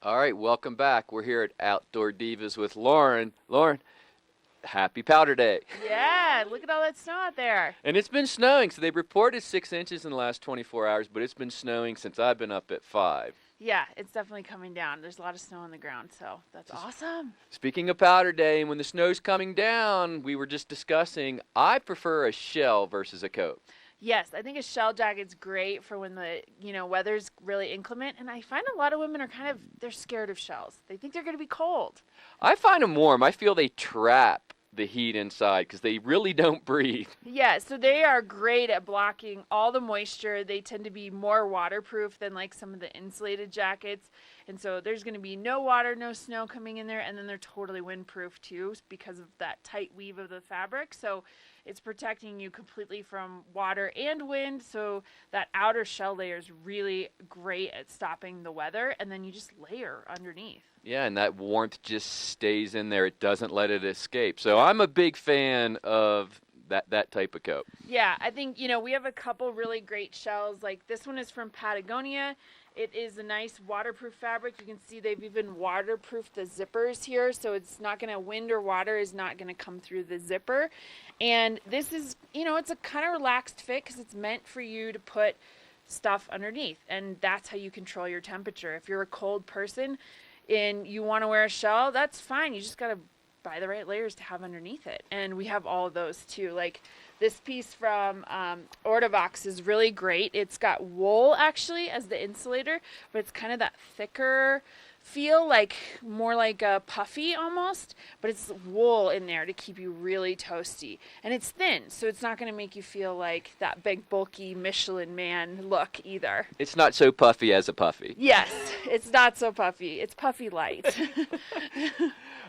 All right, welcome back. We're here at Outdoor Divas with Lauren. Lauren, happy Powder Day. Yeah, look at all that snow out there. And it's been snowing, so they've reported 6 inches in the last 24 hours, but it's been snowing since I've been up at 5. Yeah, it's definitely coming down. There's a lot of snow on the ground, so that's awesome. Speaking of Powder Day, and when the snow's coming down, we were just discussing, I prefer a shell versus a coat. Yes, I think a shell jacket's great for when the, weather's really inclement, and I find a lot of women are they're scared of shells. They think they're going to be cold. I find them warm. I feel they trap the heat inside because they really don't breathe. Yeah, so they are great at blocking all the moisture. They tend to be more waterproof than like some of the insulated jackets. And so there's going to be no water, no snow coming in there, and then they're totally windproof too because of that tight weave of the fabric. So it's protecting you completely from water and wind. So that outer shell layer is really great at stopping the weather, and then you just layer underneath. Yeah, and that warmth just stays in there. It doesn't let it escape. So I'm a big fan of that type of coat. Yeah, I think, we have a couple really great shells. Like this one is from Patagonia. It is a nice waterproof fabric. You can see they've even waterproofed the zippers here, so it's not going to, wind or water is not going to come through the zipper. And this is, it's a kind of relaxed fit because it's meant for you to put stuff underneath, and that's how you control your temperature. If you're a cold person and you want to wear a shell, that's fine. You just got to buy the right layers to have underneath it. And we have all of those too. Like this piece from Ortavox is really great. It's got wool actually as the insulator, but it's kind of that thicker feel, like more like a puffy almost, but it's wool in there to keep you really toasty. And it's thin, so it's not going to make you feel like that big bulky Michelin man look either. It's not so puffy as a puffy. Yes, it's not so puffy. It's puffy light.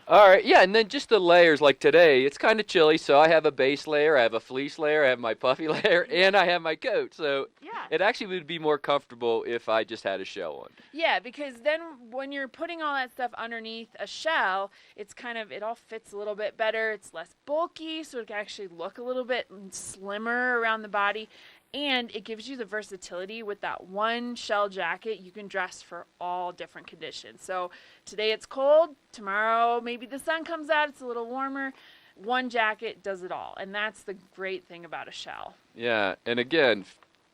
All right, yeah, and then just the layers. Like today, it's kind of chilly, so I have a base layer, I have a fleece layer, I have my puffy layer, and I have my coat. So Yeah. it actually would be more comfortable if I just had a shell on. Yeah, because then when you're putting all that stuff underneath a shell, it's it all fits a little bit better. It's less bulky, so it can actually look a little bit slimmer around the body. And it gives you the versatility with that one shell jacket. You can dress for all different conditions. So today it's cold. Tomorrow maybe the sun comes out. It's a little warmer. One jacket does it all. And that's the great thing about a shell. Yeah, and again,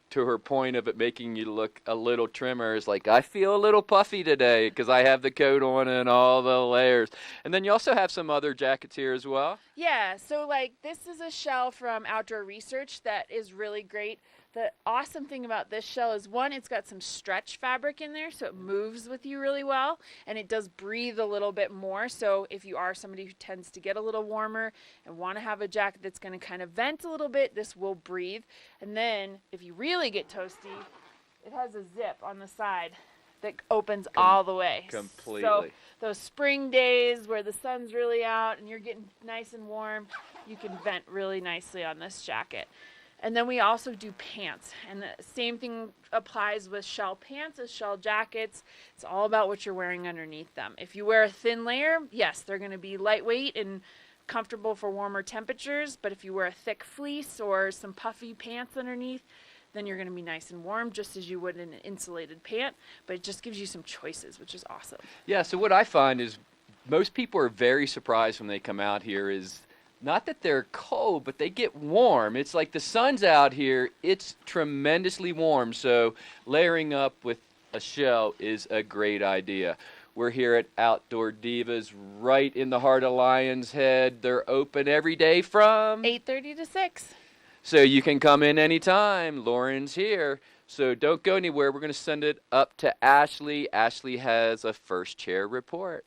to her point of it making you look a little trimmer, is like, I feel a little puffy today because I have the coat on and all the layers. And then you also have some other jackets here as well. Yeah, so like this is a shell from Outdoor Research that is really great. The awesome thing about this shell is, one, it's got some stretch fabric in there, so it moves with you really well, and it does breathe a little bit more. So if you are somebody who tends to get a little warmer and want to have a jacket that's going to kind of vent a little bit, this will breathe. And then if you really get toasty, it has a zip on the side that opens all the way. Completely. So those spring days where the sun's really out and you're getting nice and warm, you can vent really nicely on this jacket. And then we also do pants, and the same thing applies with shell pants as shell jackets. It's all about what you're wearing underneath them. If you wear a thin layer, yes, they're going to be lightweight and comfortable for warmer temperatures, but if you wear a thick fleece or some puffy pants underneath, then you're going to be nice and warm, just as you would in an insulated pant, but it just gives you some choices, which is awesome. Yeah, so what I find is most people are very surprised when they come out here is not that they're cold, but they get warm. It's like the sun's out here. It's tremendously warm, so layering up with a shell is a great idea. We're here at Outdoor Divas right in the heart of Lion's Head. They're open every day from 8:30 to 6. So you can come in anytime. Lauren's here. So don't go anywhere. We're going to send it up to Ashley. Ashley has a first chair report.